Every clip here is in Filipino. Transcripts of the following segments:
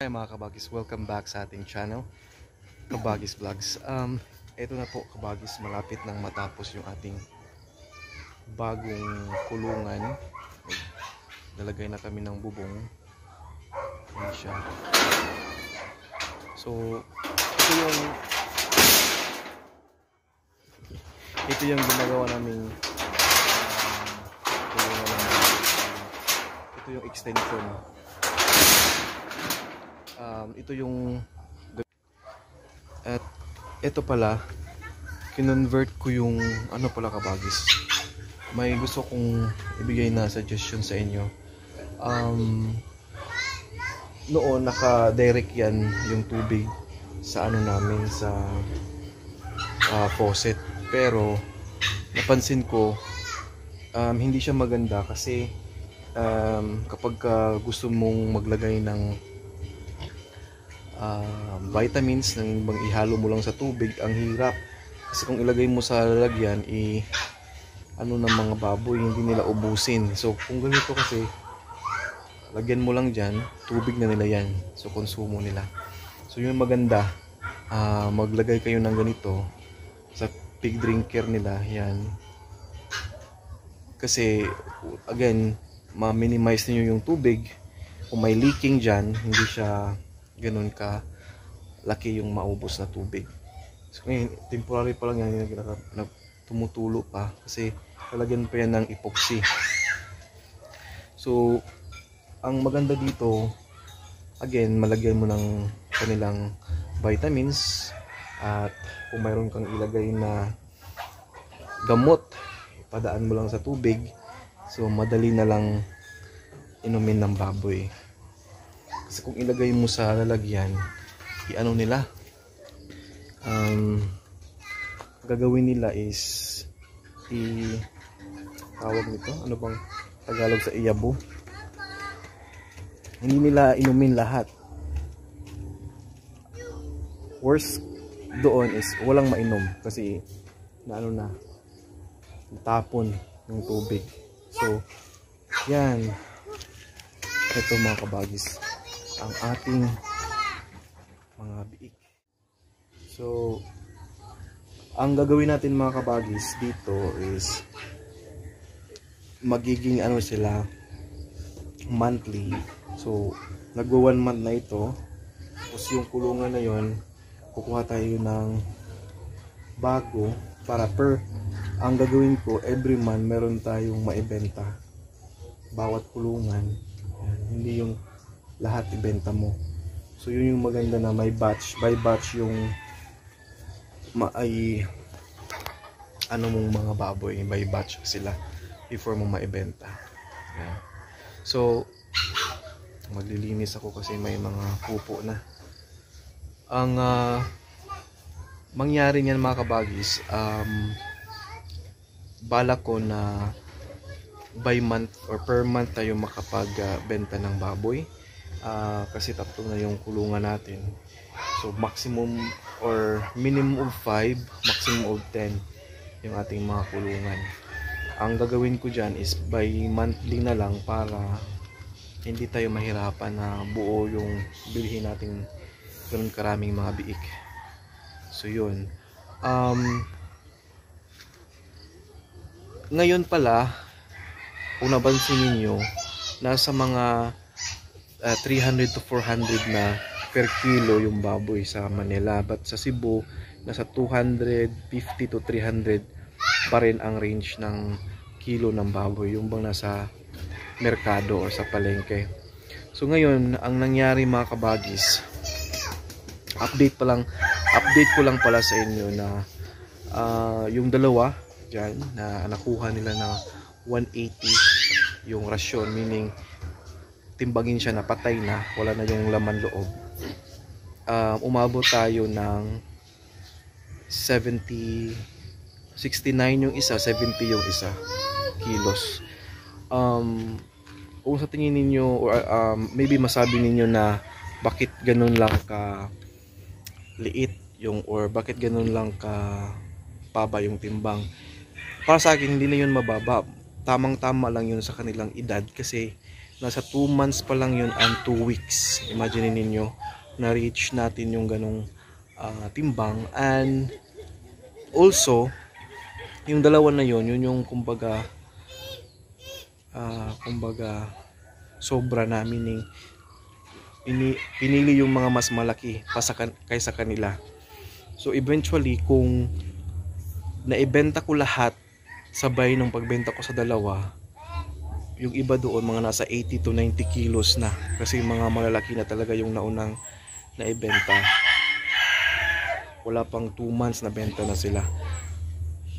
kayo mga kabagis, welcome back sa ating channel, Kabagis Vlogs. Ito na po kabagis, malapit nang matapos yung ating bagong kulungan. Nalagay na kami ng bubong. Ayan siya. So ito yung ginagawa naming ito yung extension. Ito yung at ito pala kinonvert ko yung ano pala kabagis, may gusto kong ibigay na suggestion sa inyo. Noon naka-direct yan yung tubig sa ano namin sa faucet, pero napansin ko hindi siya maganda kasi kapag gusto mong maglagay ng vitamins ng ibang ihalo mo lang sa tubig, ang hirap kasi kung ilagay mo sa lalagyan ano ng mga baboy, hindi nila ubusin. So kung ganito kasi lagyan mo lang dyan, tubig na nila yan, so konsumo nila. So yung maganda, maglagay kayo ng ganito sa pig drinker nila yan, kasi again ma-minimize niyo yung tubig. Kung may leaking dyan, hindi siya ganun ka laki yung maubos na tubig. So ngayon, temporary pa lang yan, tumutulo pa kasi lalagyan pa yan ng epoxy. So ang maganda dito, again, malagyan mo ng kanilang vitamins, at kung mayroon kang ilagay na gamot, padaan mo lang sa tubig, so madali na lang inumin ng baboy. Kasi kung ilagay mo sa lalagyan, i-ano nila, gagawin nila is tawag nito, ano bang Tagalog sa iyabo? Hindi nila inumin lahat. Worst doon is walang mainom kasi na ano na, tapon ng tubig. So yan, ito mga kabagis ang ating mga biik. So ang gagawin natin mga kabagis dito is magiging ano sila, monthly. So nagwa 1 month na ito, tapos yung kulungan na yon kukuha tayo ng bago para ang gagawin ko every month meron tayong maibenta bawat kulungan. Yan, hindi yung lahat ibenta mo. So yun yung maganda na may batch by batch yung ano mong mga baboy, by batch sila before mo maibenta. Yan. So maglilinis ako kasi may mga pupo na. Ang mangyari niyan mga kabagis, balak ko na by month or per month tayo makapagbenta ng baboy, kasi tatlo na yung kulungan natin. So maximum or minimum of 5, maximum of 10 yung ating mga kulungan. Ang gagawin ko dyan is by monthly na lang para hindi tayo mahirapan na buo yung bilhin nating ganun karaming mga biik. So yun, ngayon pala kung nabansin ninyo, nasa mga 300 to 400 na per kilo yung baboy sa Manila, but sa Cebu nasa 250 to 300 pa rin ang range ng kilo ng baboy, yung bang nasa merkado o sa palengke. So ngayon ang nangyari mga kabagis, update ko lang pala sa inyo na yung dalawa dyan na nakuha nila na 180 yung rasyon, meaning timbangin siya na patay na, wala na yung laman loob. Umabot tayo ng 69 yung isa, 70 yung isa kilos. Kung sa tingin ninyo or maybe masabi ninyo na bakit ganun lang ka liit yung, or bakit ganun lang ka baba yung timbang, para sa akin hindi na yun mababa, tamang tama lang yun sa kanilang edad, kasi nasa 2 months pa lang yun and 2 weeks. Imagine ninyo, na-reach natin yung ganong timbang. And also, yung dalawa na yun yung kumbaga sobra namin pinili yung mga mas malaki kaysa kanila. So eventually, kung naibenta ko lahat sabay ng pagbenta ko sa dalawa, yung iba doon mga nasa 80 to 90 kilos na, kasi mga malalaki na talaga yung naunang naibenta. Wala pang 2 months na benta na sila.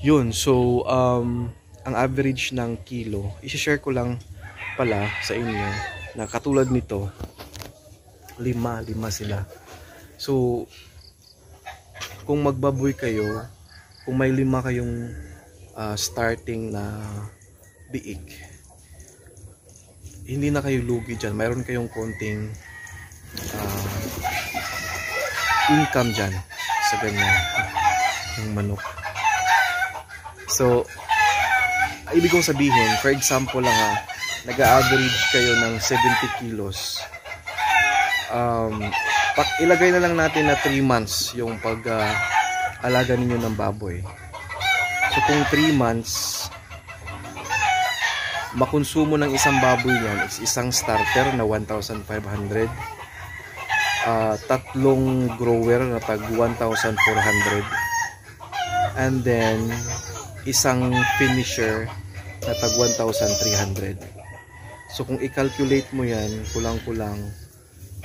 Yun, so ang average ng kilo, i-share ko lang pala sa inyo na katulad nito, lima sila. So kung magbaboy kayo, kung may 5 kayong starting na biik, hindi na kayo lugi dyan. Mayroon kayong konting income dyan sa ganyan yung manok. So ibig kong sabihin, for example lang nag-average kayo ng 70 kilos. Ilagay na lang natin na 3 months yung pag-alaga ninyo ng baboy. So kung 3 months, makonsumo ng isang baboy yan is isang starter na 1,500, tatlong grower na tag 1,400, and then isang finisher na tag 1,300. So kung i-calculate mo yan, kulang-kulang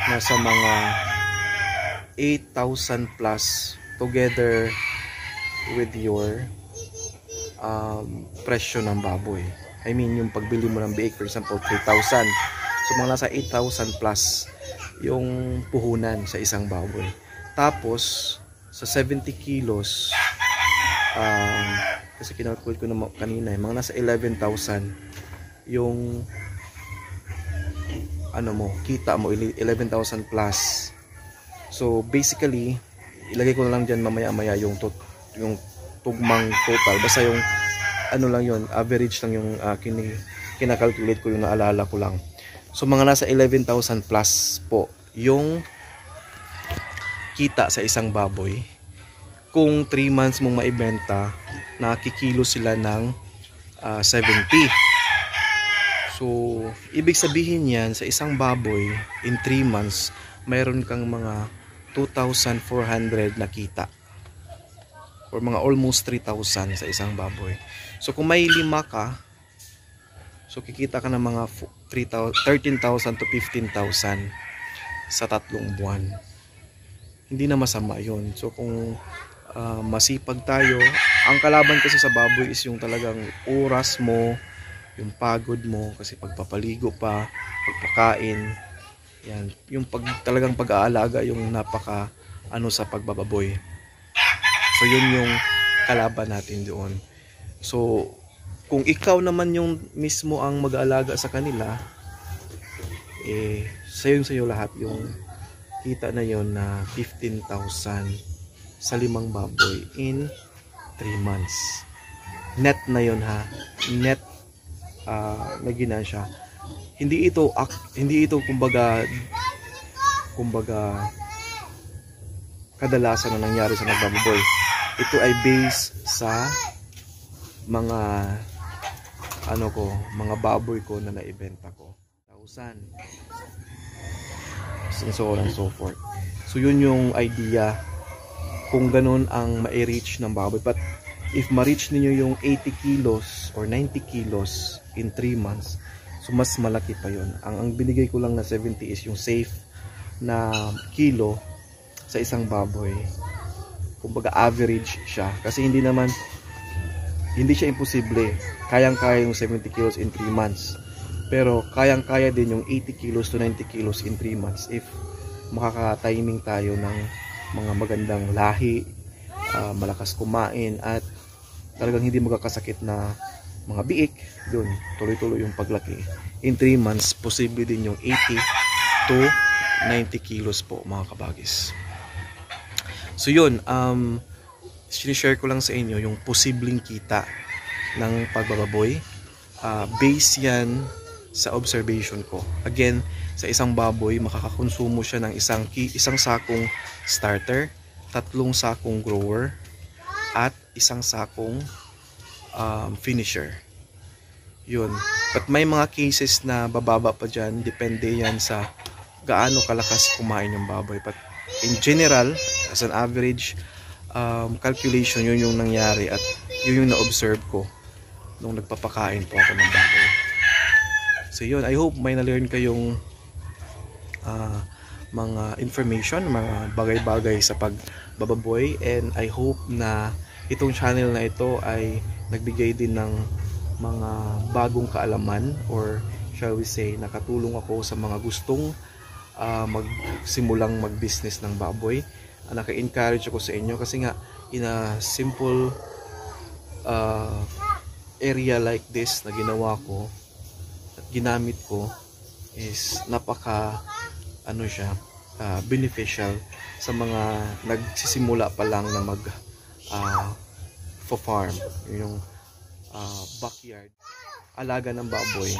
nasa mga 8,000 plus together with your presyo ng baboy. I mean yung pagbili mo ng biik, for example 3,000. So mga nasa 8,000 plus yung puhunan sa isang baboy. Tapos sa 70 kilos, kasi kinalculate ko na kanina, mga nasa 11,000 yung kita mo, 11,000 plus. So basically, ilagay ko na lang dyan mamaya-maya yung tugmang total. Basta yung lang yun, average lang yung kinakalculate ko, yung naalala ko lang. So mga nasa 11,000 plus po yung kita sa isang baboy. Kung 3 months mong maibenta, nakikilo sila ng 70. So ibig sabihin yan, sa isang baboy in 3 months, mayroon kang mga 2,400 na kita, or mga almost 3,000 sa isang baboy. So kung may 5 ka, so kikita ka ng mga 13,000 to 15,000 sa 3 buwan. Hindi na masama yun. So kung masipag tayo, ang kalaban kasi sa baboy is yung talagang oras mo, yung pagod mo, kasi pagpapaligo pa, pagpakain, yan, yung talagang pag-aalaga yung napaka sa pagbababoy. So yun yung kalaban natin doon. So kung ikaw naman yung mismo ang mag-aalaga sa kanila, sayo lahat yung kita na yon na 15,000 sa 5 baboy in 3 months. Net na yon ha. Net na ginansya. Hindi ito kumbaga kadalasan na nangyari sa nagbababoy. Ito ay based sa mga mga baboy ko na naibenta ko. 1,000. And so on and so forth. So yun yung idea kung ganun ang ma-reach ng baboy. But if ma-reach niyo yung 80 kilos or 90 kilos in 3 months, so mas malaki pa yun. Ang binigay ko lang na 70 is yung safe na kilo sa isang baboy. Kumbaga average siya. Kasi hindi siya imposible. Kayang-kaya yung 70 kilos in 3 months. Pero kayang-kaya din yung 80 kilos to 90 kilos in 3 months if makaka-timing tayo ng mga magandang lahi, malakas kumain, at talagang hindi magkakasakit na mga biik. Doon, tuloy-tuloy yung paglaki. In 3 months, posible din yung 80 to 90 kilos po mga kabagis. So yun, sinishare ko lang sa inyo yung posibleng kita ng pagbababoy. Base yan sa observation ko. Again, sa isang baboy, makakakonsumo siya ng isang sakong starter, 3 sakong grower, at 1 sakong finisher. Yun. But may mga cases na bababa pa dyan, depende yan sa gaano kalakas kumain yung baboy. But in general, as an average calculation, yun yung nangyari at yun yung na-observe ko nung nagpapakain po ako ng baboy. So yun, I hope may na-learn kayong mga information, mga bagay-bagay sa pagbababoy, and I hope na itong channel na ito ay nagbigay din ng mga bagong kaalaman, or shall we say, nakatulong ako sa mga gustong magsimulang mag-business ng baboy. Naka-encourage ako sa inyo kasi nga in a simple area like this na ginawa ko at ginamit ko is napaka beneficial sa mga nagsisimula pa lang na mag farm, yung backyard alaga ng baboy,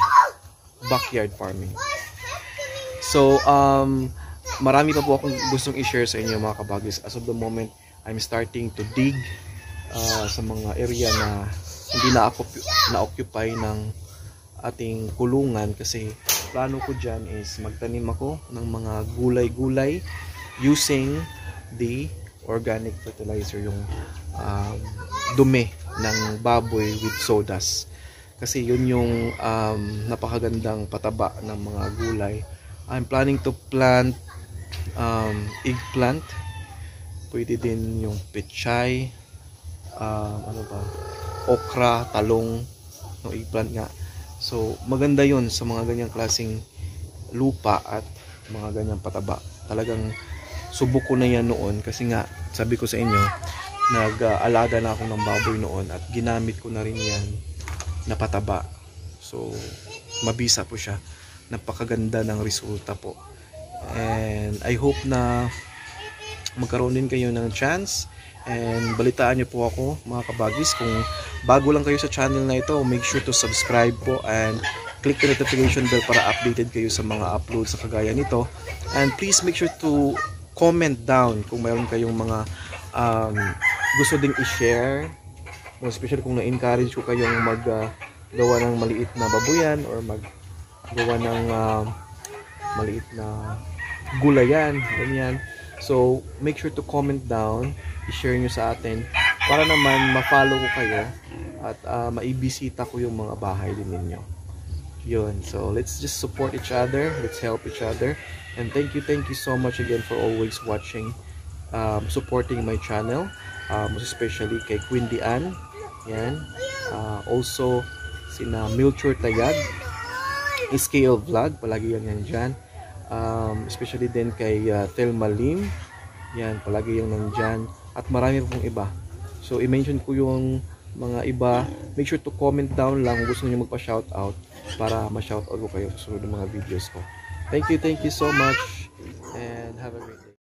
backyard farming. So marami pa po akong gustong i-share sa inyo mga kabagis. As of the moment, I'm starting to dig sa mga area na hindi na-occupy ng ating kulungan, kasi plano ko dyan is magtanim ako ng mga gulay-gulay using the organic fertilizer, yung dumi ng baboy with sawdust. Kasi yun yung napakagandang pataba ng mga gulay. I'm planning to plant eggplant, pwede din yung pechay, okra, talong, no, eggplant nga. So maganda yun sa mga ganyang klaseng lupa at mga ganyang pataba. Talagang subok ko na yan noon, kasi nga sabi ko sa inyo, nag-alaga na ako ng baboy noon at ginamit ko na rin yan na pataba. So mabisa po siya, napakaganda ng resulta po, and I hope na magkaroon din kayo ng chance, and balitaan nyo po ako mga kabagis. Kung bago lang kayo sa channel na ito, make sure to subscribe po and click the notification bell para updated kayo sa mga uploads sa kagaya nito. And please make sure to comment down kung mayroon kayong mga gusto ding i-share, especially kung na-encourage ko kayong maggawa ng maliit na babuyan or maggawa ng maliit na gulayan, ganyan. So make sure to comment down, i-share nyo sa atin para naman ma-follow ko kayo at maibisita ko yung mga bahay din ninyo. Yun, so let's just support each other, let's help each other, and thank you so much again for always watching, supporting my channel, most especially kay Quindy Ann, yan, also sina Milchur Tayag, SKL Vlog, palagi yan dyan, especially din kay Thelma Lim, yan, palagi yung nandyan, at marami pong iba. So i-mention ko yung mga iba. Make sure to comment down lang kung gusto niyo magpa-shoutout para ma-shoutout ko kayo sa susunod ng mga videos ko. Thank you so much, and have a great day.